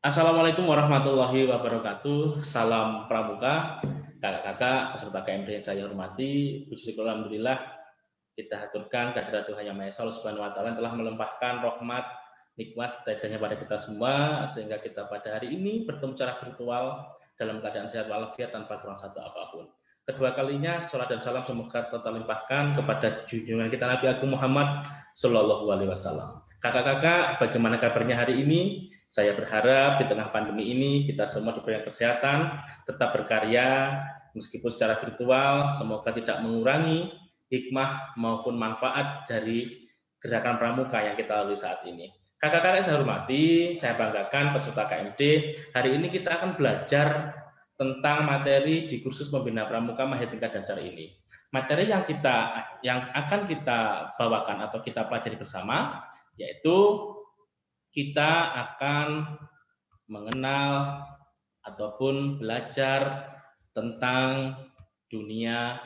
Assalamualaikum warahmatullahi wabarakatuh. Salam Pramuka, kakak-kakak, peserta KMD yang saya hormati. Puji syukur alhamdulillah kita haturkan kehadirat Tuhan Yang Maha Esa Allah Subhanahu wa taala telah melimpahkan rahmat, nikmat serta hidayahnya pada kita semua sehingga kita pada hari ini bertemu secara virtual dalam keadaan sehat walafiat tanpa kurang satu apapun. Kedua kalinya salat dan salam semoga tetap limpahkan kepada junjungan kita Nabi Agung Muhammad Shallallahu alaihi wasallam. Kakak-kakak, bagaimana kabarnya hari ini? Saya berharap di tengah pandemi ini kita semua diberikan kesehatan, tetap berkarya meskipun secara virtual, semoga tidak mengurangi hikmah maupun manfaat dari gerakan pramuka yang kita lalui saat ini. Kakak-kakak saya hormati, saya banggakan peserta KMD. Hari ini kita akan belajar tentang materi di kursus pembina pramuka mahir tingkat dasar ini. Materi yang akan kita bawakan atau kita pelajari bersama yaitu kita akan mengenal ataupun belajar tentang dunia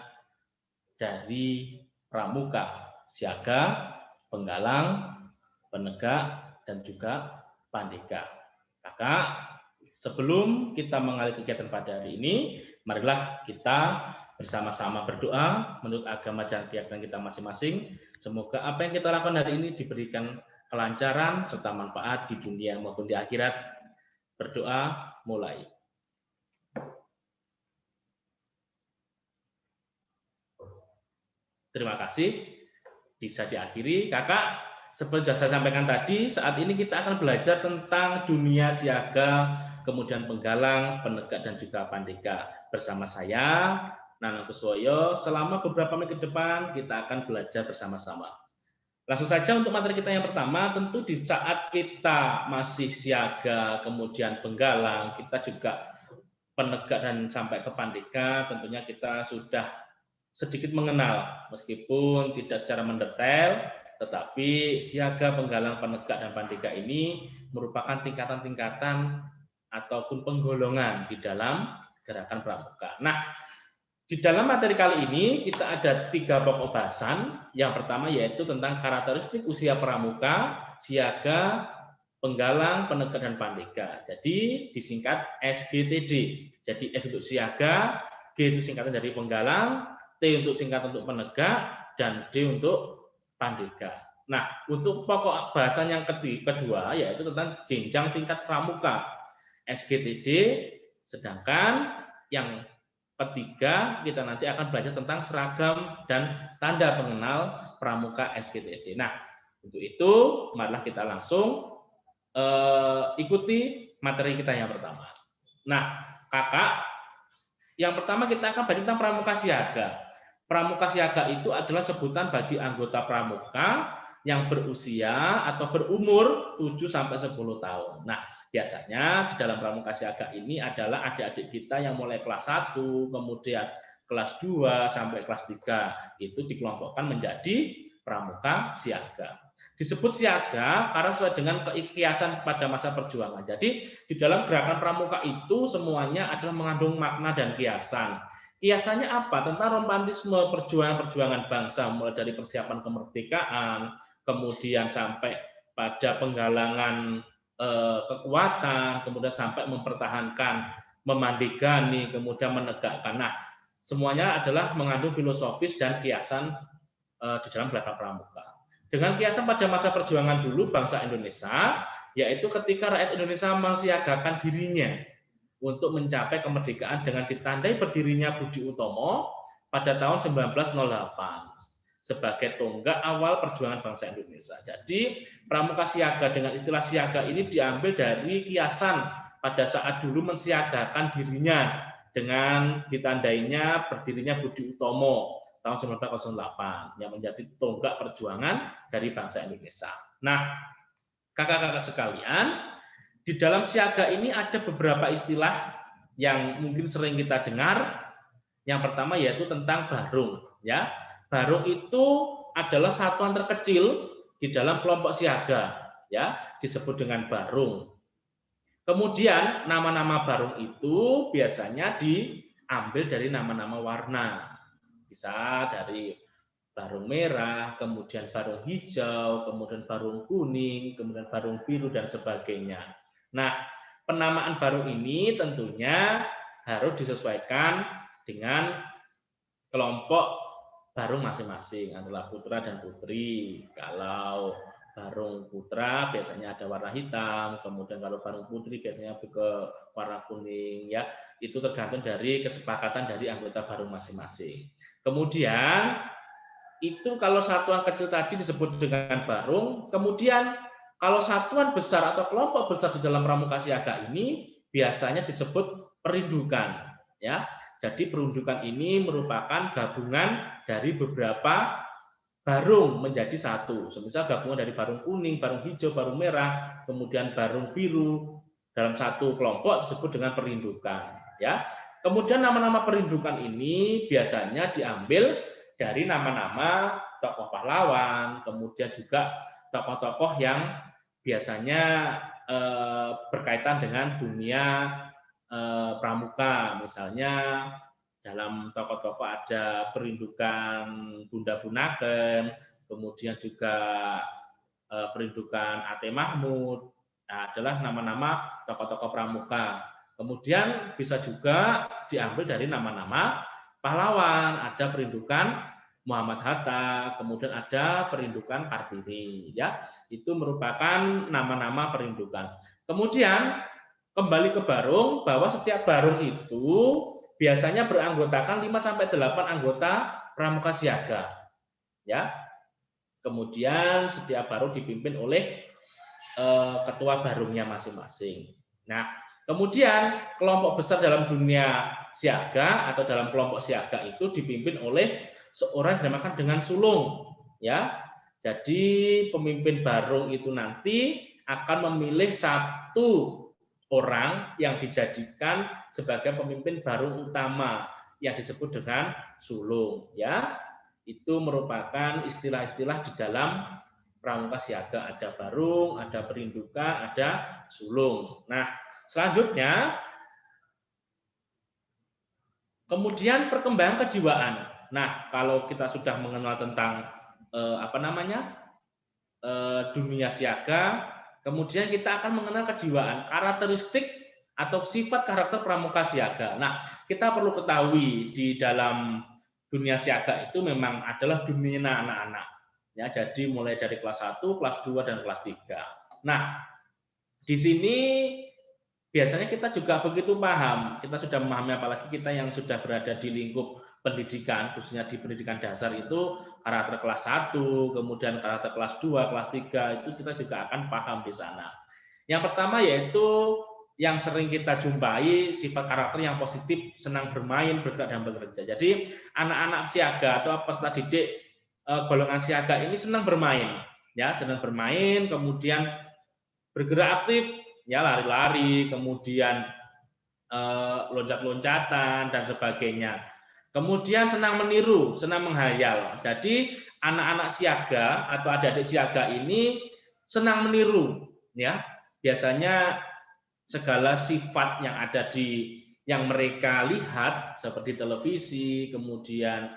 dari pramuka, siaga, penggalang, penegak, dan juga pandega. Kakak, sebelum kita mengalami kegiatan pada hari ini, marilah kita bersama-sama berdoa menurut agama dan keyakinan kita masing-masing. Semoga apa yang kita lakukan hari ini diberikan kelancaran serta manfaat di dunia maupun di akhirat. Berdoa mulai. Terima kasih. Bisa diakhiri, kakak. Seperti saya sampaikan tadi, saat ini kita akan belajar tentang dunia siaga, kemudian penggalang, penegak, dan juga pandega. Bersama saya, Nanang Kuswoyo, selama beberapa menit ke depan kita akan belajar bersama-sama. Langsung saja untuk materi kita yang pertama, tentu di saat kita masih siaga, kemudian penggalang, kita juga penegak dan sampai ke pandega, tentunya kita sudah sedikit mengenal, meskipun tidak secara mendetail, tetapi siaga, penggalang, penegak, dan pandega ini merupakan tingkatan-tingkatan ataupun penggolongan di dalam gerakan pramuka. Nah, di dalam materi kali ini kita ada 3 pokok bahasan. Yang pertama yaitu tentang karakteristik usia pramuka, siaga, penggalang, penegak, dan pandega. Jadi disingkat SGTD. Jadi S untuk siaga, G itu singkatan dari penggalang, T untuk singkatan untuk penegak, dan D untuk pandega. Nah, untuk pokok bahasan yang kedua yaitu tentang jenjang tingkat pramuka SGTD, sedangkan yang ketiga kita nanti akan belajar tentang seragam dan tanda pengenal pramuka SGTD. Nah, untuk itu marilah kita langsung ikuti materi kita yang pertama. Nah, kakak, yang pertama kita akan belajar tentang pramuka siaga. Pramuka siaga itu adalah sebutan bagi anggota pramuka yang berusia atau berumur 7-10 tahun. Nah, biasanya di dalam pramuka siaga ini adalah adik-adik kita yang mulai kelas 1, kemudian kelas 2 sampai kelas 3 itu dikelompokkan menjadi pramuka siaga. Disebut siaga karena sesuai dengan keikhlasan pada masa perjuangan. Jadi di dalam gerakan pramuka itu semuanya adalah mengandung makna dan kiasan. Kiasannya apa? Tentang romantisme perjuangan-perjuangan bangsa, mulai dari persiapan kemerdekaan, kemudian sampai pada penggalangan kekuatan, kemudian sampai mempertahankan, memandigani, kemudian menegakkan. Nah, semuanya adalah mengandung filosofis dan kiasan di dalam gerakan pramuka. Dengan kiasan pada masa perjuangan dulu bangsa Indonesia, yaitu ketika rakyat Indonesia mensiagakan dirinya untuk mencapai kemerdekaan dengan ditandai berdirinya Budi Utomo pada tahun 1908 sebagai tonggak awal perjuangan bangsa Indonesia. Jadi pramuka siaga dengan istilah siaga ini diambil dari kiasan pada saat dulu mensiagakan dirinya dengan ditandainya berdirinya Budi Utomo tahun 1908 yang menjadi tonggak perjuangan dari bangsa Indonesia. Nah, kakak-kakak sekalian, di dalam siaga ini ada beberapa istilah yang mungkin sering kita dengar. Yang pertama yaitu tentang barung, ya. Barung itu adalah satuan terkecil di dalam kelompok siaga, ya, disebut dengan barung. Kemudian nama-nama barung itu biasanya diambil dari nama-nama warna. Bisa dari barung merah, kemudian barung hijau, kemudian barung kuning, kemudian barung biru, dan sebagainya. Nah, penamaan barung ini tentunya harus disesuaikan dengan kelompok barung masing-masing adalah putra dan putri. Kalau barung putra biasanya ada warna hitam, kemudian kalau barung putri biasanya ke warna kuning, ya. Itu tergantung dari kesepakatan dari anggota barung masing-masing. Kemudian itu kalau satuan kecil tadi disebut dengan barung, kemudian kalau satuan besar atau kelompok besar di dalam pramuka siaga ini biasanya disebut perindukan, ya. Jadi perindukan ini merupakan gabungan dari beberapa barung menjadi satu. Semisal gabungan dari barung kuning, barung hijau, barung merah, kemudian barung biru dalam satu kelompok disebut dengan perindukan, ya. Kemudian nama-nama perindukan ini biasanya diambil dari nama-nama tokoh pahlawan, kemudian juga tokoh-tokoh yang biasanya berkaitan dengan dunia pramuka. Misalnya dalam tokoh-tokoh ada perindukan Bunda Bunaken, kemudian juga perindukan Ate Mahmud. Nah, adalah nama-nama tokoh-tokoh pramuka. Kemudian bisa juga diambil dari nama-nama pahlawan. Ada perindukan Muhammad Hatta, kemudian ada perindukan Kartini, ya. Itu merupakan nama-nama perindukan. Kemudian kembali ke barung, bahwa setiap barung itu biasanya beranggotakan 5-8 anggota pramuka siaga, ya. Kemudian setiap barung dipimpin oleh ketua barungnya masing-masing. Nah, kemudian kelompok besar dalam dunia siaga atau dalam kelompok siaga itu dipimpin oleh seorang yang dinamakan dengan sulung, ya. Jadi pemimpin barung itu nanti akan memilih satu orang yang dijadikan sebagai pemimpin barung utama yang disebut dengan sulung, ya. Itu merupakan istilah-istilah di dalam pramuka siaga. Ada barung, ada perindukan, ada sulung. Nah, selanjutnya kemudian perkembangan kejiwaan. Nah, kalau kita sudah mengenal tentang dunia siaga, kemudian kita akan mengenal kejiwaan, karakteristik atau sifat karakter pramuka siaga. Nah, kita perlu ketahui di dalam dunia siaga itu memang adalah dunia anak-anak. Ya, jadi mulai dari kelas 1, kelas 2 dan kelas 3. Nah, di sini biasanya kita juga begitu paham, kita sudah memahami, apalagi kita yang sudah berada di lingkup pendidikan, khususnya di pendidikan dasar itu karakter kelas 1, kemudian karakter kelas 2, kelas 3 itu kita juga akan paham di sana. Yang pertama yaitu yang sering kita jumpai sifat karakter yang positif, senang bermain, bergerak dan bekerja. Jadi anak-anak siaga atau peserta didik golongan siaga ini senang bermain, ya, senang bermain, kemudian bergerak aktif, ya, lari-lari, kemudian loncat-loncatan dan sebagainya. Kemudian senang meniru, senang menghayal. Jadi anak-anak siaga atau adik-adik siaga ini senang meniru, ya. Biasanya segala sifat yang ada yang mereka lihat seperti televisi, kemudian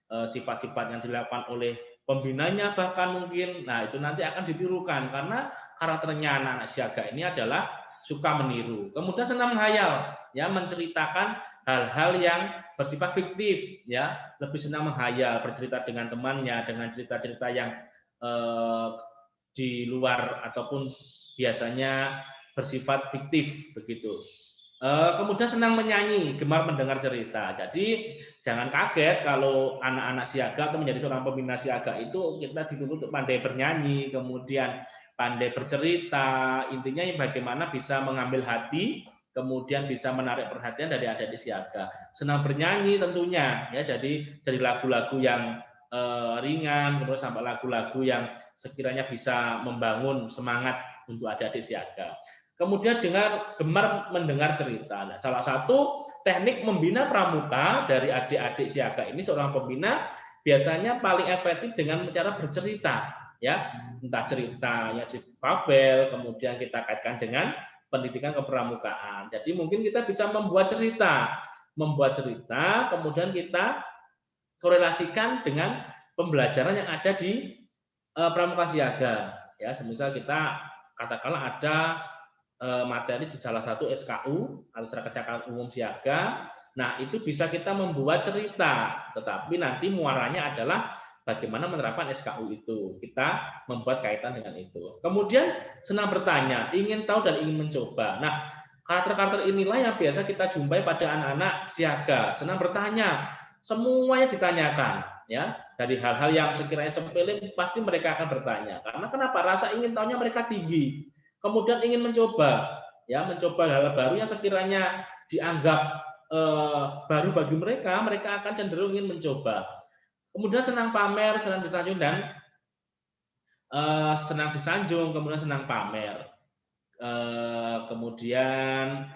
sifat-sifat yang dilakukan oleh pembinanya bahkan mungkin, nah itu nanti akan ditirukan karena karakternya anak-anak siaga ini adalah suka meniru. Kemudian senang menghayal, ya, menceritakan hal-hal yang bersifat fiktif, ya, lebih senang menghayal, bercerita dengan temannya dengan cerita-cerita yang di luar ataupun biasanya bersifat fiktif begitu. Kemudian senang menyanyi, gemar mendengar cerita. Jadi jangan kaget kalau anak-anak siaga atau menjadi seorang pembina siaga itu kita dituntut untuk pandai bernyanyi, kemudian pandai bercerita. Intinya bagaimana bisa mengambil hati, kemudian bisa menarik perhatian dari adik-adik siaga. Senang bernyanyi tentunya, ya. Jadi dari lagu-lagu yang ringan, terus sampai lagu-lagu yang sekiranya bisa membangun semangat untuk adik-adik siaga. Kemudian gemar mendengar cerita. Nah, salah satu teknik membina pramuka dari adik-adik siaga ini, seorang pembina biasanya paling efektif dengan cara bercerita, ya, entah cerita yang di Babel, kemudian kita kaitkan dengan pendidikan kepramukaan. Jadi mungkin kita bisa membuat cerita, kemudian kita korelasikan dengan pembelajaran yang ada di pramuka siaga. Ya, semisal kita katakanlah ada materi di salah satu SKU atau surat keterangan umum siaga. Nah, itu bisa kita membuat cerita, tetapi nanti muaranya adalah bagaimana menerapkan SKU itu. Kita membuat kaitan dengan itu. Kemudian senang bertanya, ingin tahu dan ingin mencoba. Nah, karakter-karakter inilah yang biasa kita jumpai pada anak-anak siaga. Senang bertanya, semuanya ditanyakan, ya. Dari hal-hal yang sekiranya sepele pasti mereka akan bertanya. Karena kenapa? Rasa ingin tahunya mereka tinggi. Kemudian ingin mencoba, ya, mencoba hal baru yang sekiranya dianggap baru bagi mereka, mereka akan cenderung ingin mencoba. Kemudian senang pamer, senang disanjung dan senang disanjung, kemudian senang pamer. Kemudian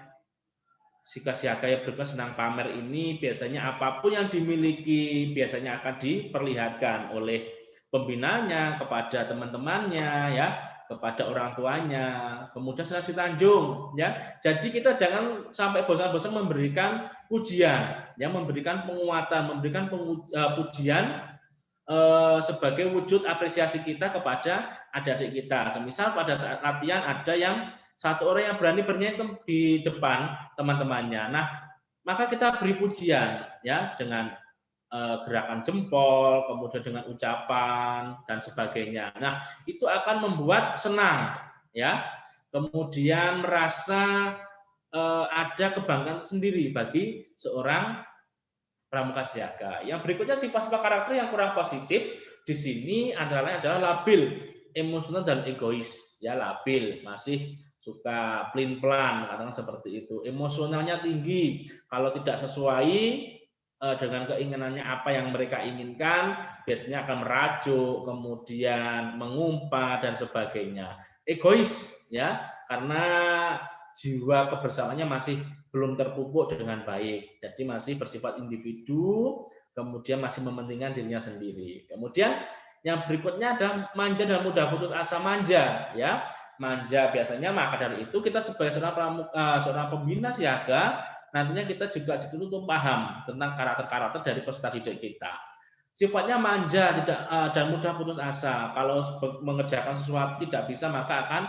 sikap siaga yang berikutnya senang pamer ini biasanya apapun yang dimiliki biasanya akan diperlihatkan oleh pembinanya kepada teman-temannya, ya, kepada orang tuanya. Kemudian senang ditanjung, ya. Jadi kita jangan sampai bosan-bosan memberikan pujian, ya, memberikan penguatan, memberikan pujian sebagai wujud apresiasi kita kepada adik-adik kita. Semisal pada saat latihan ada yang satu orang yang berani bernyanyi di depan teman-temannya. Nah, maka kita beri pujian, ya, dengan gerakan jempol, kemudian dengan ucapan dan sebagainya. Nah, itu akan membuat senang, ya. Kemudian merasa ada kebanggaan sendiri bagi seorang pramuka siaga. Yang berikutnya sifat-sifat karakter yang kurang positif di sini adalah labil, emosional dan egois. Ya, labil, masih suka plin-plan, katakan seperti itu. Emosionalnya tinggi, kalau tidak sesuai dengan keinginannya apa yang mereka inginkan, biasanya akan merajuk, kemudian mengumpat dan sebagainya. Egois, ya, karena jiwa kebersamaannya masih belum terpupuk dengan baik. Jadi masih bersifat individu, kemudian masih mementingkan dirinya sendiri. Kemudian yang berikutnya adalah manja dan mudah putus asa. Manja, ya. Manja biasanya, maka dari itu kita sebagai seorang pembina siaga nantinya kita juga dituntut untuk paham tentang karakter-karakter dari peserta didik kita. Sifatnya manja dan mudah putus asa. Kalau mengerjakan sesuatu tidak bisa maka akan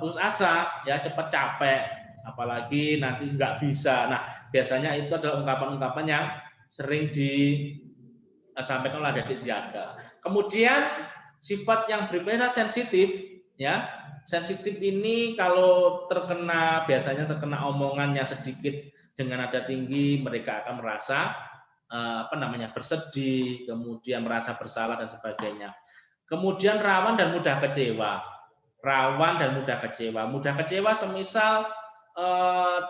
putus asa, ya, cepat capek, apalagi nanti nggak bisa. Nah, biasanya itu adalah ungkapan-ungkapan yang sering disampaikan oleh adik siaga. Kemudian sifat yang berikutnya sensitif, ya. Sensitif ini kalau biasanya terkena omongan yang sedikit dengan nada tinggi, mereka akan merasa bersedih, kemudian merasa bersalah dan sebagainya. Kemudian rawan dan mudah kecewa. Rawan dan mudah kecewa. Mudah kecewa semisal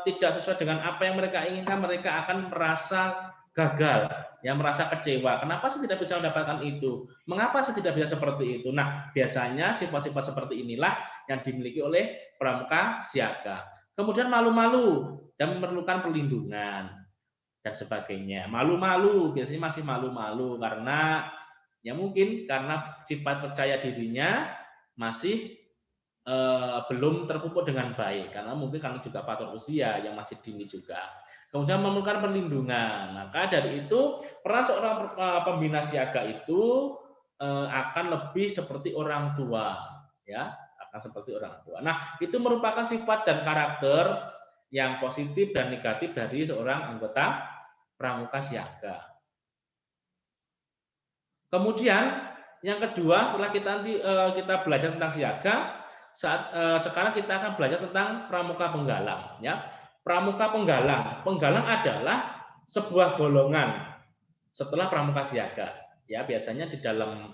tidak sesuai dengan apa yang mereka inginkan, mereka akan merasa gagal, ya, merasa kecewa. Kenapa saya tidak bisa mendapatkan itu? Mengapa saya tidak bisa seperti itu? Nah, biasanya sifat-sifat seperti inilah yang dimiliki oleh pramuka siaga. Kemudian malu-malu dan memerlukan perlindungan dan sebagainya. Malu-malu, biasanya masih malu-malu karena ya mungkin karena sifat percaya dirinya masih belum terpupuk dengan baik, karena mungkin karena juga faktor usia yang masih dini juga. Kemudian memerlukan perlindungan. Maka dari itu peran seorang pembina siaga itu akan lebih seperti orang tua, ya, akan seperti orang tua. Nah, itu merupakan sifat dan karakter yang positif dan negatif dari seorang anggota pramuka siaga. Kemudian yang kedua, setelah kita belajar tentang siaga, sekarang kita akan belajar tentang pramuka penggalang, ya. Pramuka penggalang adalah sebuah golongan setelah pramuka siaga, ya. Biasanya di dalam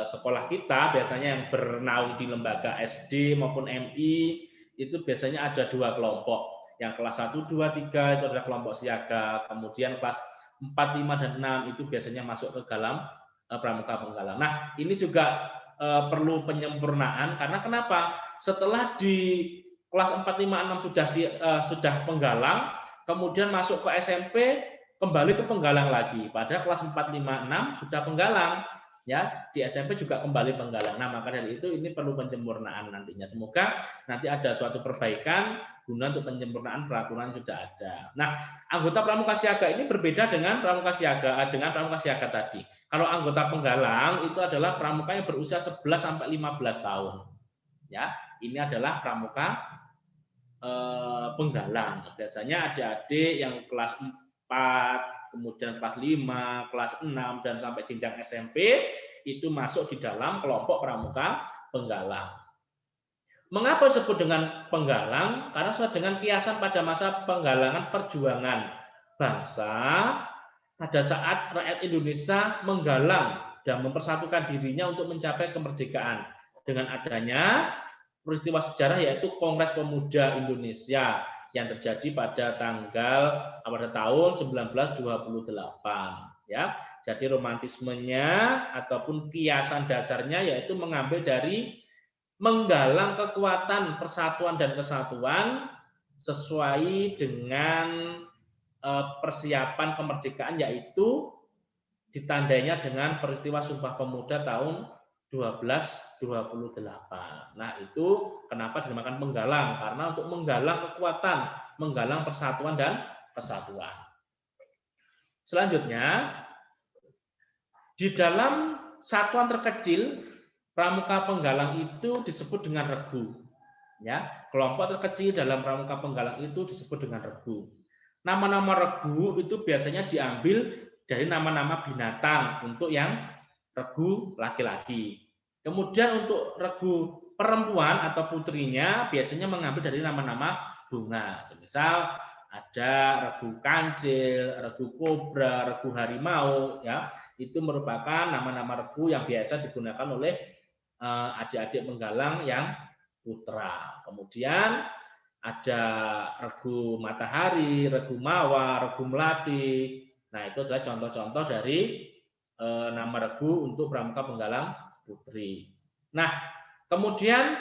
sekolah kita biasanya yang bernaung di lembaga SD maupun MI itu biasanya ada dua kelompok. Yang kelas 1, 2, 3 itu adalah kelompok siaga, kemudian kelas 4, 5 dan 6 itu biasanya masuk ke dalam pramuka penggalang. Nah, ini juga perlu penyempurnaan karena kenapa? Setelah di kelas 4, 5, 6 sudah penggalang, kemudian masuk ke SMP kembali ke penggalang lagi. Pada kelas 4, 5, 6 sudah penggalang, ya. Di SMP juga kembali penggalang. Nah, maka dari itu ini perlu penyempurnaan nantinya. Semoga nanti ada suatu perbaikan guna untuk penyempurnaan peraturan yang sudah ada. Nah, anggota pramuka siaga ini berbeda dengan pramuka siaga tadi. Kalau anggota penggalang itu adalah pramuka yang berusia 11 sampai 15 tahun. Ya, ini adalah pramuka penggalang. Biasanya adik-adik yang kelas 4, kemudian kelas 5, kelas 6 dan sampai jenjang SMP itu masuk di dalam kelompok pramuka penggalang. Mengapa disebut dengan penggalang? Karena sesuai dengan kiasan pada masa penggalangan perjuangan bangsa pada saat rakyat Indonesia menggalang dan mempersatukan dirinya untuk mencapai kemerdekaan dengan adanya peristiwa sejarah yaitu Kongres Pemuda Indonesia yang terjadi pada tahun 1928 ya. Jadi romantismenya ataupun kiasan dasarnya yaitu mengambil dari menggalang kekuatan persatuan dan kesatuan sesuai dengan persiapan kemerdekaan yaitu ditandainya dengan peristiwa Sumpah Pemuda tahun 1228. Nah, itu kenapa dinamakan penggalang? Karena untuk menggalang kekuatan, menggalang persatuan dan kesatuan. Selanjutnya, di dalam satuan terkecil, pramuka penggalang itu disebut dengan regu. Ya, kelompok terkecil dalam pramuka penggalang itu disebut dengan regu. Nama-nama regu itu biasanya diambil dari nama-nama binatang untuk yang regu laki-laki. Kemudian untuk regu perempuan atau putrinya biasanya mengambil dari nama-nama bunga. Semisal ada regu kancil, regu kobra, regu harimau, ya itu merupakan nama-nama regu yang biasa digunakan oleh adik-adik penggalang yang putra. Kemudian ada regu matahari, regu mawar, regu melati. Nah itu adalah contoh-contoh dari nama regu untuk pramuka penggalang putri. Nah, kemudian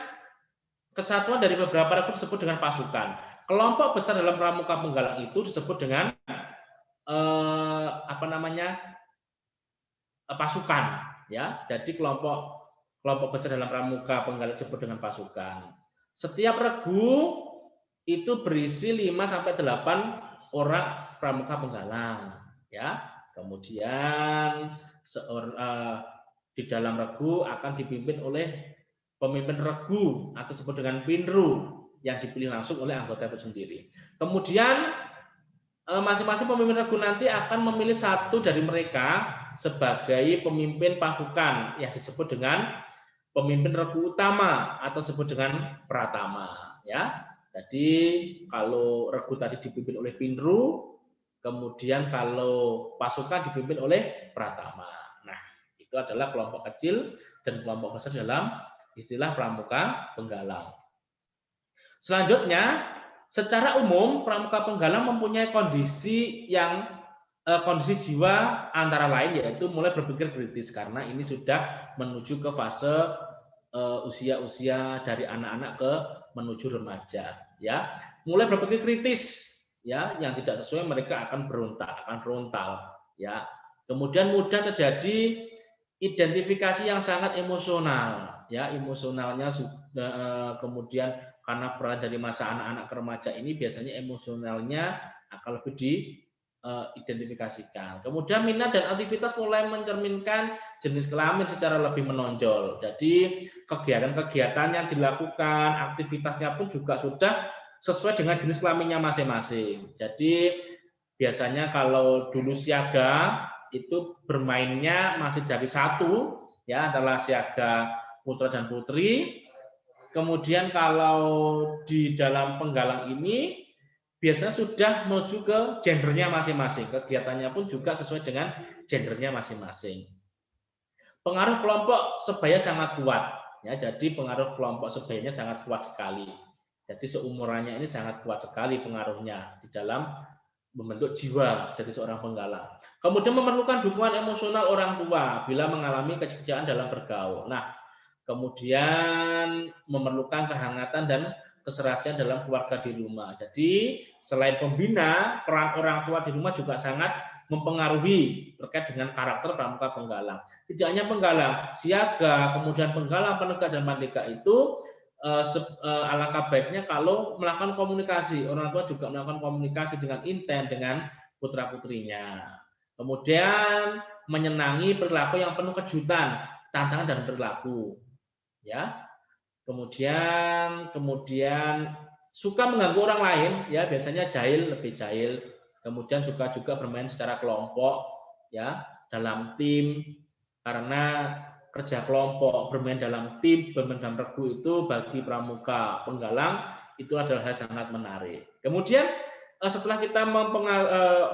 kesatuan dari beberapa regu disebut dengan pasukan. Kelompok besar dalam pramuka penggalang itu disebut dengan pasukan, ya. Jadi kelompok besar dalam pramuka penggalang disebut dengan pasukan. Setiap regu itu berisi 5 sampai 8 orang pramuka penggalang, ya. Kemudian di dalam regu akan dipimpin oleh pemimpin regu atau disebut dengan pinru yang dipilih langsung oleh anggota itu sendiri. Kemudian masing-masing pemimpin regu nanti akan memilih satu dari mereka sebagai pemimpin pasukan yang disebut dengan pemimpin regu utama atau disebut dengan pratama, ya. Jadi kalau regu tadi dipimpin oleh pinru, kemudian kalau pasukan dipimpin oleh pratama. Nah, itu adalah kelompok kecil dan kelompok besar dalam istilah pramuka penggalang. Selanjutnya, secara umum pramuka penggalang mempunyai kondisi jiwa antara lain yaitu mulai berpikir kritis karena ini sudah menuju ke fase usia-usia dari anak-anak ke menuju remaja, ya. Mulai berpikir kritis, ya, yang tidak sesuai mereka akan berontak, akan frontal, ya. Kemudian mudah terjadi identifikasi yang sangat emosional, ya, emosionalnya kemudian karena peran dari masa anak-anak ke remaja ini biasanya emosionalnya akan lebih diidentifikasikan. Kemudian minat dan aktivitas mulai mencerminkan jenis kelamin secara lebih menonjol. Jadi kegiatan-kegiatan yang dilakukan, aktivitasnya pun juga sudah sesuai dengan jenis kelaminnya masing-masing. Jadi biasanya kalau dulu siaga itu bermainnya masih jadi satu, ya, adalah siaga putra dan putri. Kemudian kalau di dalam penggalang ini biasanya sudah menuju ke gendernya masing-masing. Kegiatannya pun juga sesuai dengan gendernya masing-masing. Pengaruh kelompok sebaya sangat kuat, ya. Jadi pengaruh kelompok sebayanya sangat kuat sekali. Jadi seumurannya ini sangat kuat sekali pengaruhnya di dalam membentuk jiwa dari seorang penggalang. Kemudian memerlukan dukungan emosional orang tua bila mengalami kecelakaan dalam bergaul. Nah, kemudian memerlukan kehangatan dan keserasian dalam keluarga di rumah. Jadi selain pembina, peran orang tua di rumah juga sangat mempengaruhi terkait dengan karakter pramuka penggalang. Tidak hanya penggalang, siaga, kemudian penggalang, penegak dan mandeka itu alangkah baiknya kalau melakukan komunikasi. Orang tua juga melakukan komunikasi dengan intent dengan putra-putrinya. Kemudian menyenangi perilaku yang penuh kejutan, tantangan dan perilaku. Ya. kemudian suka mengganggu orang lain, ya biasanya jahil, lebih jahil. Kemudian suka juga bermain secara kelompok, ya dalam tim, karena kerja kelompok, bermain dalam tim, bermain dalam regu itu bagi pramuka penggalang itu adalah hal sangat menarik. Kemudian setelah kita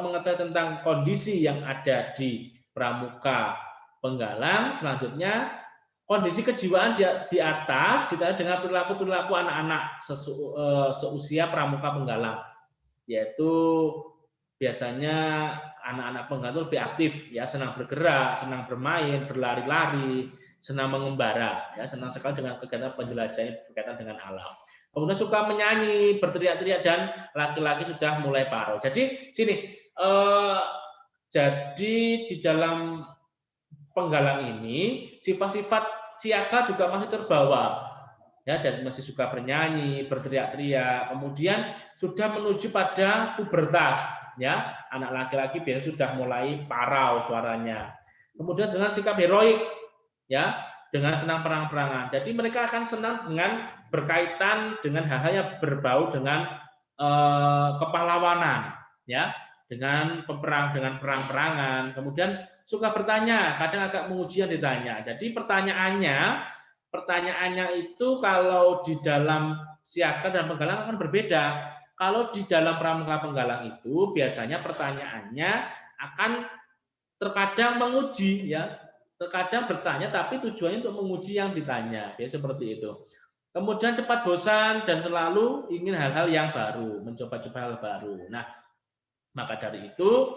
mengetahui tentang kondisi yang ada di pramuka penggalang, selanjutnya kondisi kejiwaan di atas ditandai dengan perilaku-perilaku anak-anak seusia pramuka penggalang, yaitu biasanya anak-anak penggalang itu lebih aktif, ya senang bergerak, senang bermain, berlari-lari, senang mengembara, ya senang sekali dengan kegiatan penjelajahan berkaitan dengan alam. Kemudian suka menyanyi, berteriak-teriak, dan laki-laki sudah mulai paro. Jadi sini, jadi di dalam penggalang ini sifat-sifat siaga juga masih terbawa, ya, dan masih suka bernyanyi, berteriak-teriak. Kemudian sudah menuju pada pubertas, ya, anak laki-laki biasanya sudah mulai parau suaranya. Kemudian dengan sikap heroik, ya, dengan senang perang-perangan. Jadi mereka akan senang dengan berkaitan dengan hal-hal yang berbau dengan kepahlawanan, ya, dengan perang-perangan. Kemudian suka bertanya, kadang agak menguji yang ditanya. Jadi pertanyaannya itu kalau di dalam siaga dan penggalang akan berbeda. Kalau di dalam pramuka penggalang itu biasanya pertanyaannya akan terkadang menguji, ya, terkadang bertanya tapi tujuannya untuk menguji yang ditanya, ya seperti itu. Kemudian cepat bosan dan selalu ingin hal-hal yang baru, mencoba-coba hal baru. Nah, maka dari itu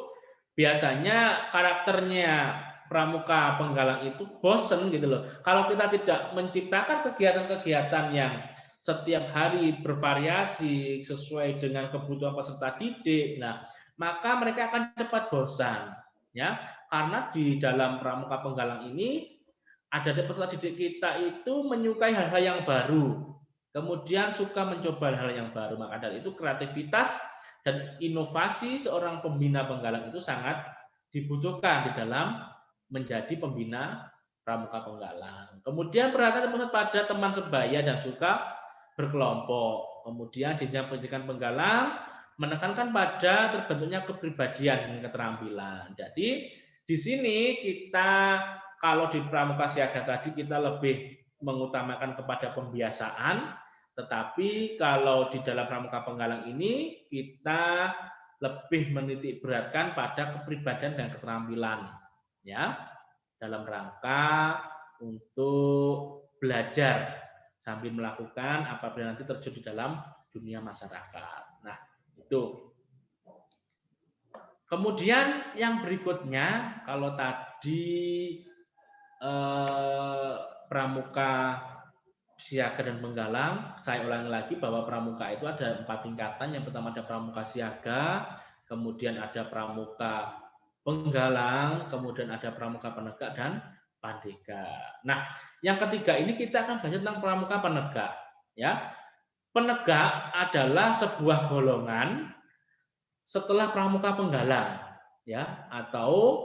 biasanya karakternya pramuka penggalang itu bosen gitu loh. Kalau kita tidak menciptakan kegiatan-kegiatan yang setiap hari bervariasi sesuai dengan kebutuhan peserta didik, nah maka mereka akan cepat bosan, ya. Karena di dalam pramuka penggalang ini ada peserta didik kita itu menyukai hal-hal yang baru, kemudian suka mencoba hal yang baru. Maka dari itu kreativitas dan inovasi seorang pembina penggalang itu sangat dibutuhkan di dalam menjadi pembina pramuka penggalang. Kemudian perhatian pada teman sebaya dan suka berkelompok. Kemudian jenjang pendidikan penggalang menekankan pada terbentuknya kepribadian dan keterampilan. Jadi di sini kita, kalau di pramuka siaga tadi kita lebih mengutamakan kepada pembiasaan, tetapi kalau di dalam pramuka penggalang ini kita lebih menitik beratkan pada kepribadian dan keterampilan, ya, dalam rangka untuk belajar sambil melakukan apabila nanti terjun di dalam dunia masyarakat. Nah, itu. Kemudian yang berikutnya, kalau tadi pramuka siaga dan penggalang, saya ulangi lagi bahwa pramuka itu ada 4 tingkatan. Yang pertama ada pramuka siaga, kemudian ada pramuka penggalang, kemudian ada pramuka penegak dan pandega. Nah, yang ketiga ini kita akan belajar tentang pramuka penegak, ya. Penegak adalah sebuah golongan setelah pramuka penggalang, ya, atau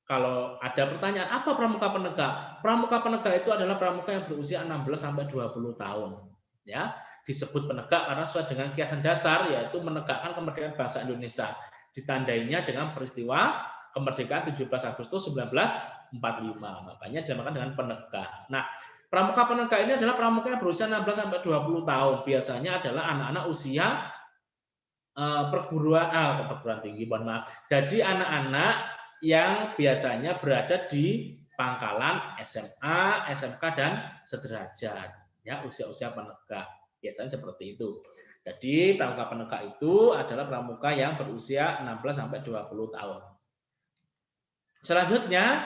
kalau ada pertanyaan apa pramuka penegak? Pramuka penegak itu adalah pramuka yang berusia 16 sampai 20 tahun, ya. Disebut penegak karena sesuai dengan kiasan dasar, yaitu menegakkan kemerdekaan bangsa Indonesia. Ditandainya dengan peristiwa kemerdekaan 17 Agustus 1945. Makanya dinamakan dengan penegak. Nah, pramuka penegak ini adalah pramuka yang berusia 16 sampai 20 tahun. Biasanya adalah anak-anak usia perguruan tinggi, mohon maaf. Jadi anak-anak yang biasanya berada di pangkalan SMA, SMK dan sederajat, ya, usia-usia penegak. Biasanya seperti itu. Jadi pramuka penegak itu adalah pramuka yang berusia 16 sampai 20 tahun. Selanjutnya,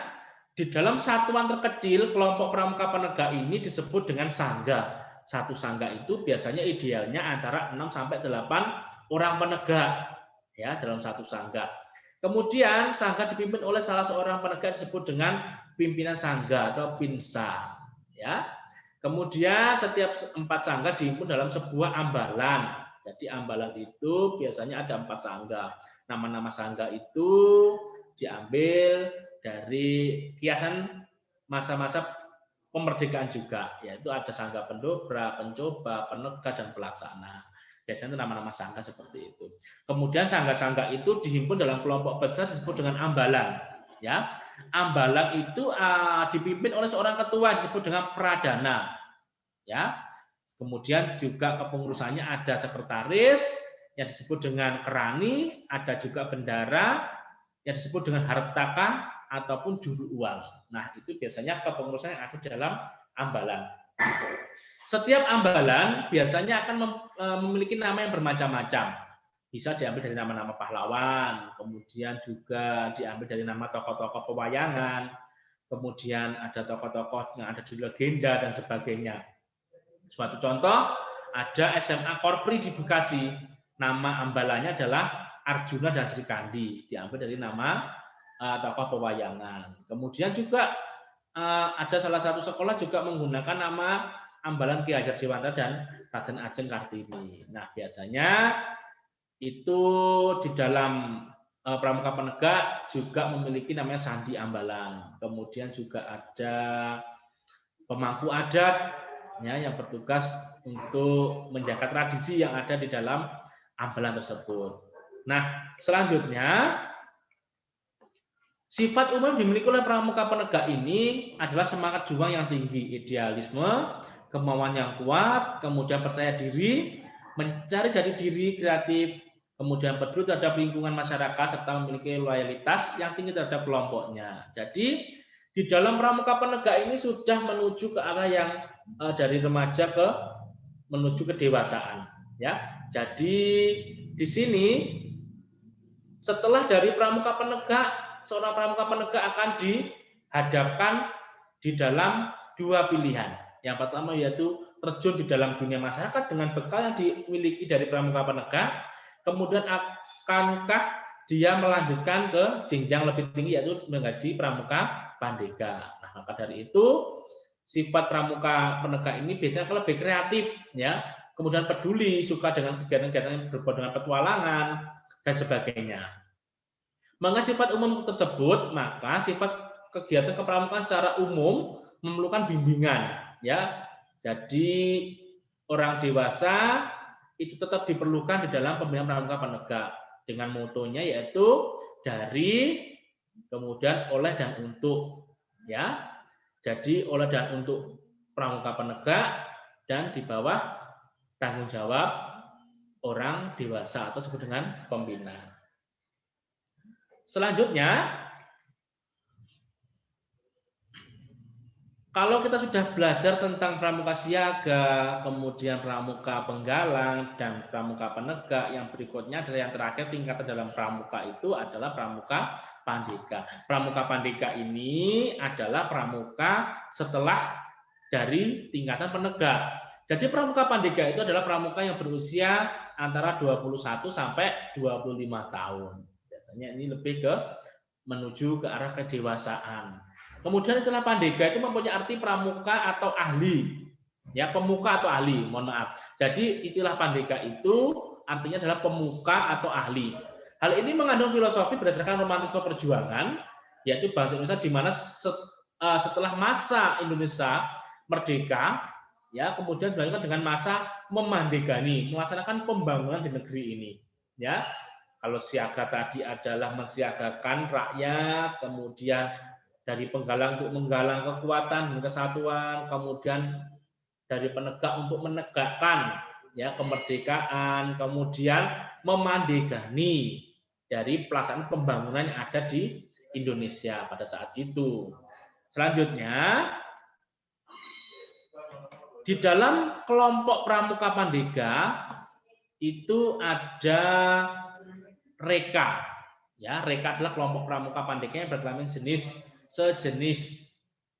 di dalam satuan terkecil kelompok pramuka penegak ini disebut dengan sangga. Satu sangga itu biasanya idealnya antara 6 sampai 8 orang penegak, ya, dalam satu sangga. Kemudian sangga dipimpin oleh salah seorang penegak disebut dengan pimpinan sangga atau pinsa, ya. Kemudian setiap 4 sangga dihimpun dalam sebuah ambalan. Jadi ambalan itu biasanya ada 4 sangga. Nama-nama sangga itu diambil dari kiasan masa-masa pemerdekaan juga, yaitu ada sangga pendobrak, pencoba, penegak, dan pelaksana. Biasanya itu nama-nama sangga seperti itu. Kemudian sangga-sangga itu dihimpun dalam kelompok besar disebut dengan ambalan. Ya, ambalan itu dipimpin oleh seorang ketua disebut dengan pradana. Ya, kemudian juga kepengurusannya ada sekretaris yang disebut dengan kerani, ada juga bendara yang disebut dengan hartaka ataupun juru uang. Nah, itu biasanya kepengurusan yang ada di dalam ambalan. Setiap ambalan biasanya akan memiliki nama yang bermacam-macam. Bisa diambil dari nama-nama pahlawan, kemudian juga diambil dari nama tokoh-tokoh pewayangan, kemudian ada tokoh-tokoh yang ada di legenda dan sebagainya. Suatu contoh, ada SMA Korpri di Bekasi. Nama ambalannya adalah Arjuna dan Sri Kandi, diambil dari nama tokoh pewayangan. Kemudian juga ada salah satu sekolah juga menggunakan nama ambalan Ki Hajar Dewantara dan Raden Ajeng Kartini. Nah, biasanya itu di dalam pramuka penegak juga memiliki namanya sandi ambalan. Kemudian juga ada pemangku adat ya, yang bertugas untuk menjaga tradisi yang ada di dalam ambalan tersebut. Nah, selanjutnya sifat umum dimiliki oleh pramuka penegak ini adalah semangat juang yang tinggi, idealisme, kemauan yang kuat, kemudian percaya diri, mencari jati diri, kreatif, kemudian peduli terhadap lingkungan masyarakat, serta memiliki loyalitas yang tinggi terhadap kelompoknya. Jadi, di dalam pramuka penegak ini sudah menuju ke arah yang dari remaja menuju ke dewasaan. Ya, jadi di sini setelah dari pramuka penegak, seorang pramuka penegak akan dihadapkan di dalam dua pilihan. Yang pertama yaitu terjun di dalam dunia masyarakat dengan bekal yang dimiliki dari pramuka penegak. Kemudian akankah dia melanjutkan ke jenjang lebih tinggi yaitu menjadi pramuka pandega. Nah, maka dari itu sifat pramuka penegak ini biasanya lebih kreatif, ya. Kemudian peduli, suka dengan kegiatan-kegiatan yang berbau dengan petualangan dan sebagainya. Mengenai sifat umum tersebut, maka sifat kegiatan kepramukaan secara umum memerlukan bimbingan, ya. Jadi orang dewasa itu tetap diperlukan di dalam pembinaan pramuka penegak dengan motonya yaitu dari, kemudian oleh dan untuk, ya. Jadi oleh dan untuk pramuka penegak dan di bawah tanggung jawab orang dewasa atau disebut dengan pembina. Selanjutnya, kalau kita sudah belajar tentang pramuka siaga, kemudian pramuka penggalang, dan pramuka penegak, yang berikutnya adalah yang terakhir tingkatan dalam pramuka itu adalah pramuka pandega. Pramuka pandega ini adalah pramuka setelah dari tingkatan penegak. Jadi pramuka pandega itu adalah pramuka yang berusia antara 21 sampai 25 tahun. Biasanya ini lebih ke menuju ke arah kedewasaan. Kemudian istilah pandega itu mempunyai arti pramuka atau ahli. Ya, pemuka atau ahli, mohon maaf. Jadi istilah pandega itu artinya adalah pemuka atau ahli. Hal ini mengandung filosofi berdasarkan romantisme perjuangan, yaitu bangsa Indonesia di mana setelah masa Indonesia merdeka, ya, kemudian dilanjutkan dengan masa memandegani, melaksanakan pembangunan di negeri ini. Ya, kalau siaga tadi adalah mensiagakan rakyat, kemudian dari penggalang untuk menggalang kekuatan dan kesatuan, kemudian dari penegak untuk menegakkan ya kemerdekaan, kemudian memandegani dari pelaksanaan pembangunan yang ada di Indonesia pada saat itu. Selanjutnya, di dalam kelompok pramuka pandega itu ada reka. Ya, reka adalah kelompok pramuka pandega yang berkelamin sejenis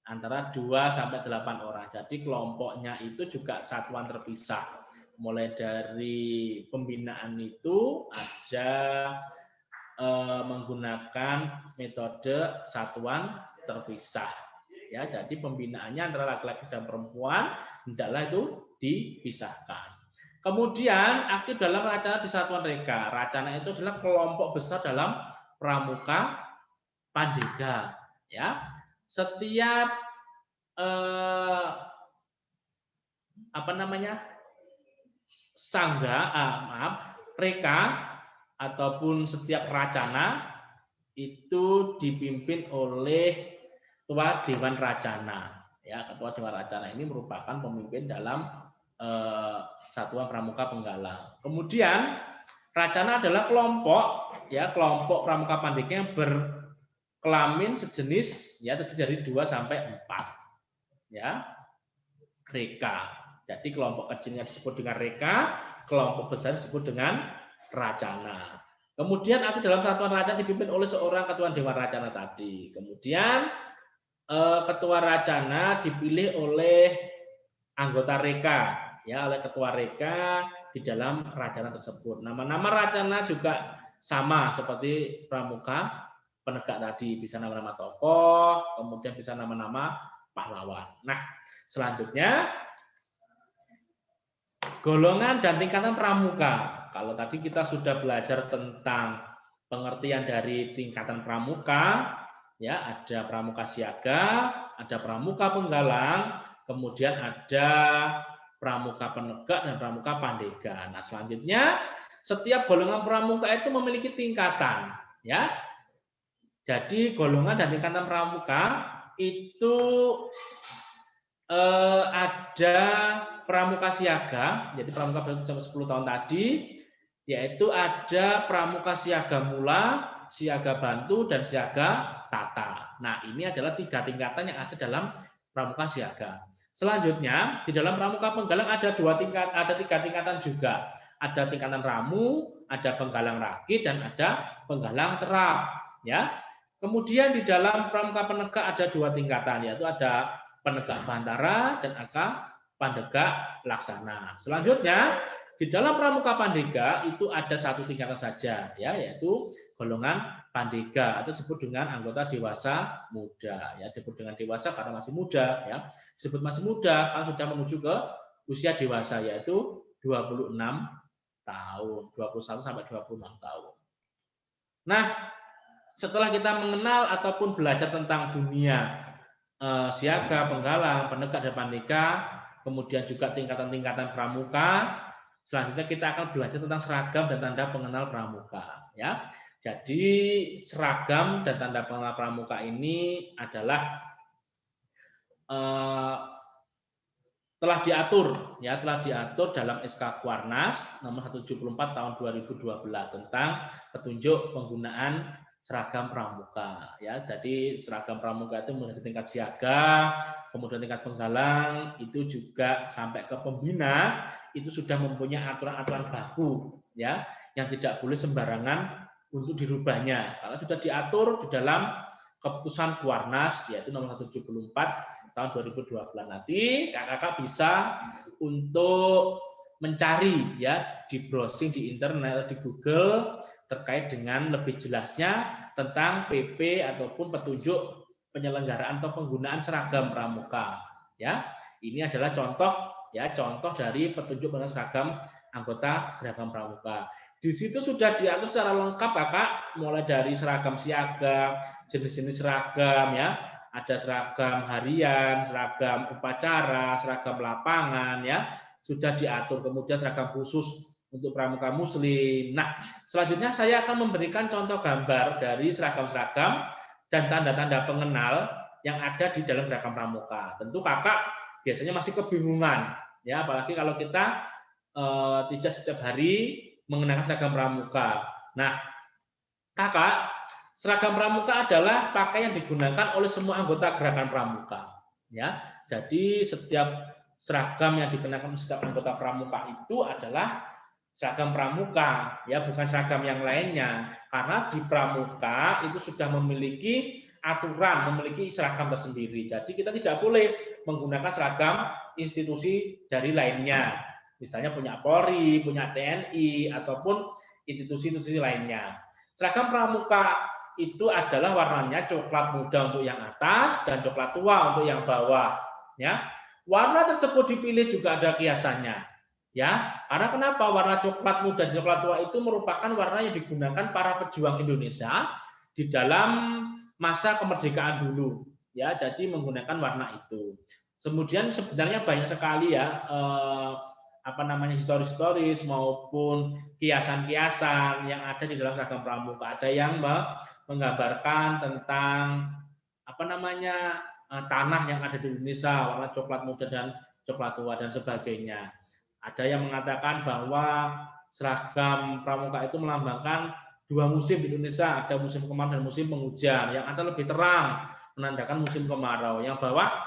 antara 2 sampai 8 orang. Jadi kelompoknya itu juga satuan terpisah. Mulai dari pembinaan itu ada menggunakan metode satuan terpisah. Ya, jadi pembinaannya antara laki-laki dan perempuan hendaklah itu dipisahkan. Kemudian aktif dalam Racana di Satuan Reka. Racana itu adalah kelompok besar dalam pramuka pandega. Ya, setiap eh, apa namanya, reka ataupun setiap racana itu dipimpin oleh Ketua Dewan Racana. Ya, Ketua Dewan Racana ini merupakan pemimpin dalam Satuan Pramuka Penggalang. Kemudian Racana adalah kelompok, ya, kelompok pramuka pandega yang berkelamin sejenis, ya, terdiri dari 2 sampai 4. Ya, reka. Jadi kelompok kecilnya disebut dengan reka, kelompok besar disebut dengan racana. Kemudian nanti dalam satuan racana dipimpin oleh seorang ketua dewan racana tadi. Kemudian ketua racana dipilih oleh anggota reka, ya, oleh ketua reka di dalam racana tersebut. Nama-nama racana juga sama seperti pramuka penegak tadi, bisa nama-nama tokoh, kemudian bisa nama-nama pahlawan. Nah, selanjutnya golongan dan tingkatan pramuka. Kalau tadi kita sudah belajar tentang pengertian dari tingkatan pramuka, ya, ada pramuka siaga, ada pramuka penggalang, kemudian ada pramuka penegak dan pramuka pandega. Nah, selanjutnya setiap golongan pramuka itu memiliki tingkatan, ya. Jadi golongan dan tingkatan pramuka itu ada pramuka siaga, jadi pramuka baru sampai 10 tahun tadi, yaitu ada pramuka siaga mula, siaga bantu, dan siaga tata. Nah, ini adalah 3 tingkatan yang ada dalam pramuka siaga. Selanjutnya, di dalam pramuka penggalang ada 3 tingkatan juga. Ada tingkatan ramu, ada penggalang rakit, dan ada penggalang terap. Ya. Kemudian di dalam pramuka penegak ada 2 tingkatan, yaitu ada penegak bantara dan ada pandega laksana. Selanjutnya di dalam pramuka pandega itu ada 1 tingkatan saja, ya, yaitu golongan pandega atau disebut dengan anggota dewasa muda. Ya, disebut dengan dewasa karena masih muda, ya. Disebut masih muda kalau sudah menuju ke usia dewasa, yaitu 26 tahun, 21 sampai 26 tahun. Nah, setelah kita mengenal ataupun belajar tentang dunia siaga, penggalang, penegak, dan pandega, kemudian juga tingkatan-tingkatan pramuka, selanjutnya kita akan belajar tentang seragam dan tanda pengenal pramuka. Ya, jadi seragam dan tanda pengenal pramuka ini adalah telah diatur dalam SK Kuarnas nomor 174 tahun 2012 tentang petunjuk penggunaan seragam pramuka, ya. Jadi seragam pramuka itu mulai dari tingkat siaga, kemudian tingkat penggalang, itu juga sampai ke pembina itu sudah mempunyai aturan-aturan baku, ya, yang tidak boleh sembarangan untuk dirubahnya karena sudah diatur di dalam keputusan Kuarnas yaitu nomor 174 tahun 2012. Nanti kakak bisa untuk mencari, ya, di browsing di internet, di Google terkait dengan lebih jelasnya tentang PP ataupun petunjuk penyelenggaraan atau penggunaan seragam pramuka, ya. Ini adalah contoh, ya, contoh dari petunjuk penggunaan seragam anggota Gerakan Pramuka. Di situ sudah diatur secara lengkap, kakak, mulai dari seragam siaga, jenis-jenis seragam, ya, ada seragam harian, seragam upacara, seragam lapangan, ya, sudah diatur. Kemudian seragam khusus untuk pramuka muslim. Nah, selanjutnya saya akan memberikan contoh gambar dari seragam-seragam dan tanda-tanda pengenal yang ada di dalam Gerakan Pramuka. Tentu kakak biasanya masih kebingungan, ya, apalagi kalau kita tidak setiap hari mengenakan seragam pramuka. Nah, kakak, seragam pramuka adalah pakaian yang digunakan oleh semua anggota Gerakan Pramuka. Ya, jadi setiap seragam yang dikenakan setiap anggota pramuka itu adalah seragam pramuka, ya, bukan seragam yang lainnya. Karena di pramuka itu sudah memiliki aturan, memiliki seragam tersendiri. Jadi kita tidak boleh menggunakan seragam institusi dari lainnya. Misalnya punya Polri, punya TNI, ataupun institusi-institusi lainnya. Seragam pramuka itu adalah warnanya coklat muda untuk yang atas dan coklat tua untuk yang bawah. Ya, warna tersebut dipilih juga ada kiasannya. Ya, karena kenapa? Warna coklat muda dan coklat tua itu merupakan warna yang digunakan para pejuang Indonesia di dalam masa kemerdekaan dulu. ya, jadi menggunakan warna itu. Kemudian sebenarnya banyak sekali ya historis-historis maupun kiasan-kiasan yang ada di dalam seragam pramuka. Ada yang menggambarkan tentang tanah yang ada di Indonesia, warna coklat muda dan coklat tua dan sebagainya. Ada yang mengatakan bahwa seragam pramuka itu melambangkan 2 musim di Indonesia, ada musim kemarau dan musim penghujan. Yang atas lebih terang menandakan musim kemarau, yang bawah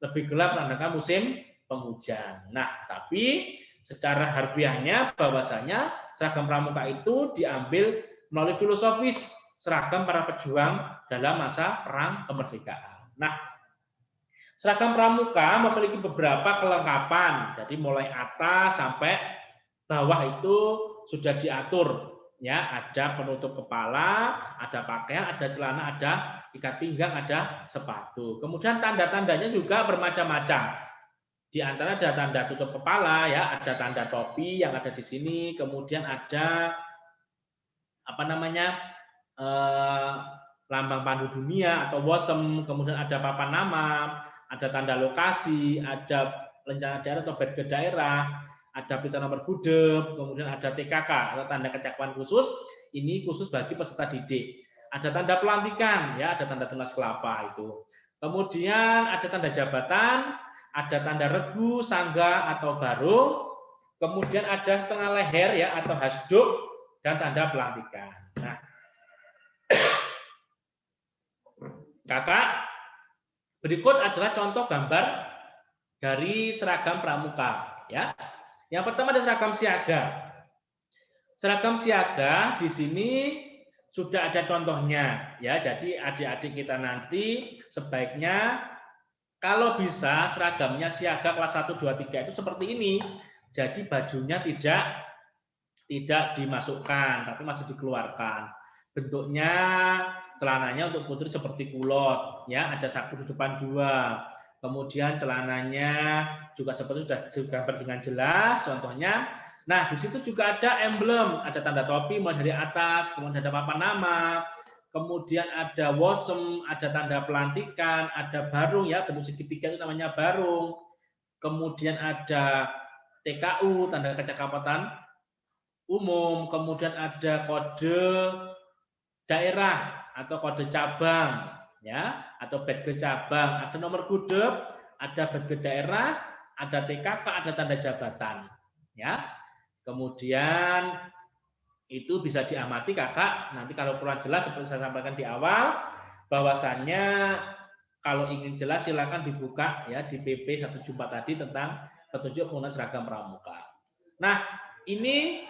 lebih gelap menandakan musim penghujan. Nah, tapi secara harfiahnya bahwasanya seragam pramuka itu diambil melalui filosofis seragam para pejuang dalam masa perang kemerdekaan. Nah, seragam pramuka memiliki beberapa kelengkapan. Jadi mulai atas sampai bawah itu sudah diatur. Ya, ada penutup kepala, ada pakaian, ada celana, ada ikat pinggang, ada sepatu. Kemudian tanda-tandanya juga bermacam-macam. Di antara ada tanda tutup kepala, ya, ada tanda topi yang ada di sini. Kemudian ada lambang pandu dunia atau WOSEM. Kemudian ada papan nama, ada tanda lokasi, ada rencana daerah atau bed ke daerah, ada pita nomor gudeg, kemudian ada TKK atau tanda kecakapan khusus. Ini khusus bagi peserta didik. Ada tanda pelantikan, ya, ada tanda tunas kelapa itu. Kemudian ada tanda jabatan, ada tanda regu, sangga atau barung. Kemudian ada setengah leher, ya, atau hasduk dan tanda pelantikan. Nah, Kakak, berikut adalah contoh gambar dari seragam pramuka, ya. Yang pertama ada seragam siaga. Seragam siaga di sini sudah ada contohnya, ya. Jadi adik-adik kita nanti sebaiknya kalau bisa seragamnya siaga kelas 1, 2, 3 itu seperti ini. Jadi bajunya tidak dimasukkan, tapi masih dikeluarkan. Bentuknya celananya untuk putri seperti kulot, ya, ada saku di depan 2. Kemudian celananya juga seperti sudah digambar dengan jelas contohnya. Nah, di situ juga ada emblem, ada tanda topi mulai dari atas, kemudian ada papan nama, kemudian ada WOSEM, ada tanda pelantikan, ada barung, ya, bentuk segitiga itu namanya barung. Kemudian ada TKU, tanda kecakapan umum, kemudian ada kode daerah atau kode cabang, ya, atau badge cabang, ada nomor gudeg, ada badge daerah, ada TKK, ada tanda jabatan, ya. Kemudian itu bisa diamati Kakak, nanti kalau kurang jelas seperti saya sampaikan di awal, bahwasannya kalau ingin jelas silakan dibuka, ya, di PP 174 tadi tentang petunjuk penggunaan seragam pramuka. Nah, ini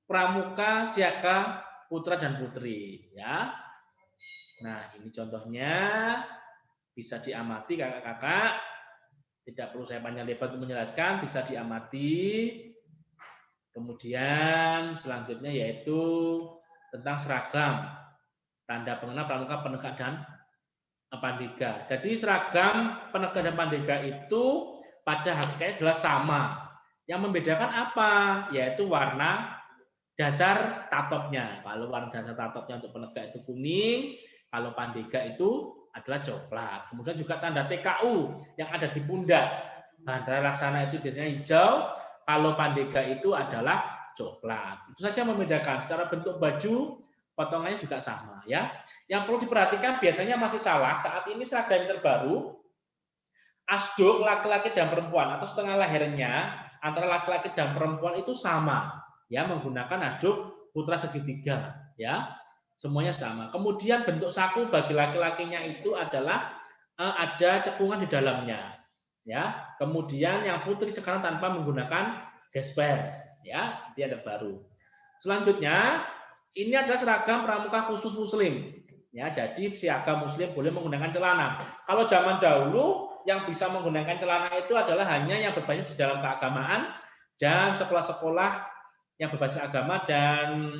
pramuka siaga putra dan putri, ya. Nah, ini contohnya bisa diamati kakak-kakak. Tidak perlu saya panjang lebar untuk menjelaskan, bisa diamati. Kemudian selanjutnya yaitu tentang seragam, tanda pengenal pramuka, penegak dan pandega. Jadi seragam penegak dan pandega itu pada hakikatnya adalah sama. Yang membedakan apa? Yaitu warna dasar tatopnya. Kalau warna dasar tatopnya untuk penegak itu kuning, kalau pandega itu adalah coklat. Kemudian juga tanda TKU yang ada di pundak. Bandara Laksana itu biasanya hijau, kalau pandega itu adalah coklat. Itu saja yang membedakan. Secara bentuk baju, potongannya juga sama, ya. Yang perlu diperhatikan biasanya masih salah. Saat ini seragam terbaru, asduk laki-laki dan perempuan atau setengah lehernya antara laki-laki dan perempuan itu sama, ya, menggunakan asduk putra segitiga, ya. Semuanya sama. Kemudian bentuk saku bagi laki-lakinya itu adalah ada cekungan di dalamnya, ya. Kemudian yang putri sekarang tanpa menggunakan gesper, ya, dia ada baru. Selanjutnya ini adalah seragam pramuka khusus muslim, ya. Jadi siaga muslim boleh menggunakan celana. Kalau zaman dahulu yang bisa menggunakan celana itu adalah hanya yang berbasis di dalam keagamaan dan sekolah-sekolah yang berbasis agama dan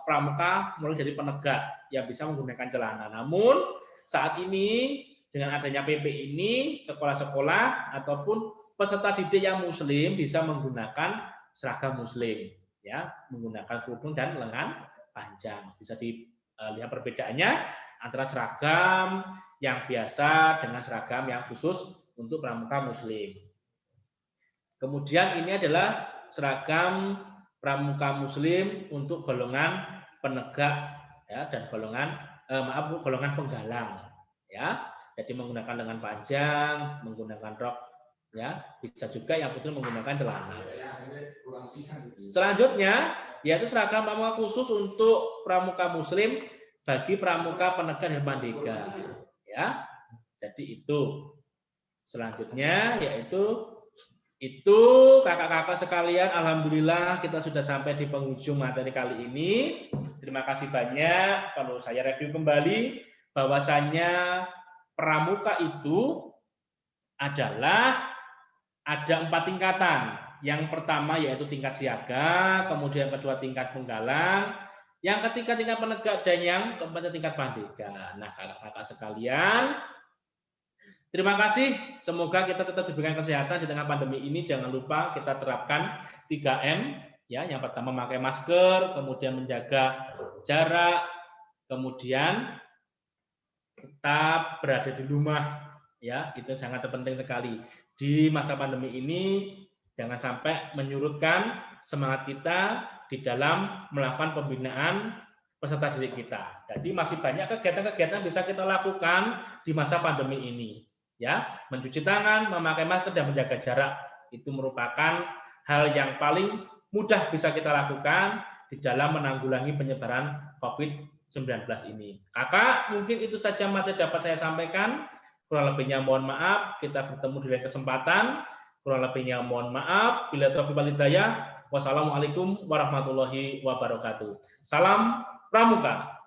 pramuka mulai jadi penegak yang bisa menggunakan celana. Namun saat ini dengan adanya PP ini, sekolah-sekolah ataupun peserta didik yang muslim bisa menggunakan seragam muslim, ya, menggunakan kerudung dan lengan panjang. Bisa dilihat perbedaannya antara seragam yang biasa dengan seragam yang khusus untuk pramuka muslim. Kemudian ini adalah seragam pramuka muslim untuk golongan penegak ya dan golongan golongan penggalang ya. Jadi menggunakan lengan panjang, menggunakan rok ya, bisa juga yang putri menggunakan celana. Selanjutnya yaitu seragam pramuka khusus untuk pramuka muslim bagi pramuka penegak dan pandega ya. Jadi itu. Selanjutnya yaitu kakak-kakak sekalian, alhamdulillah kita sudah sampai di penghujung materi kali ini. Terima kasih banyak. Perlu saya review kembali bahwasannya pramuka itu adalah ada 4 tingkatan. Yang pertama yaitu tingkat siaga, kemudian kedua tingkat penggalang, yang ketiga tingkat penegak, dan yang keempat tingkat pandega. Nah, kakak-kakak sekalian, terima kasih. Semoga kita tetap diberikan kesehatan di tengah pandemi ini. Jangan lupa kita terapkan 3M. Ya, yang pertama memakai masker, kemudian menjaga jarak, kemudian tetap berada di rumah. Ya, itu sangat penting sekali. Di masa pandemi ini, jangan sampai menyurutkan semangat kita di dalam melakukan pembinaan peserta didik kita. Jadi masih banyak kegiatan-kegiatan yang bisa kita lakukan di masa pandemi ini. Ya, mencuci tangan, memakai masker, dan menjaga jarak itu merupakan hal yang paling mudah bisa kita lakukan di dalam menanggulangi penyebaran COVID-19 ini. Kakak, mungkin itu saja materi dapat saya sampaikan. Kurang lebihnya mohon maaf. Kita bertemu di lain kesempatan. Kurang lebihnya mohon maaf. Bila taufiq wal hidayah. Wassalamualaikum warahmatullahi wabarakatuh. Salam Pramuka.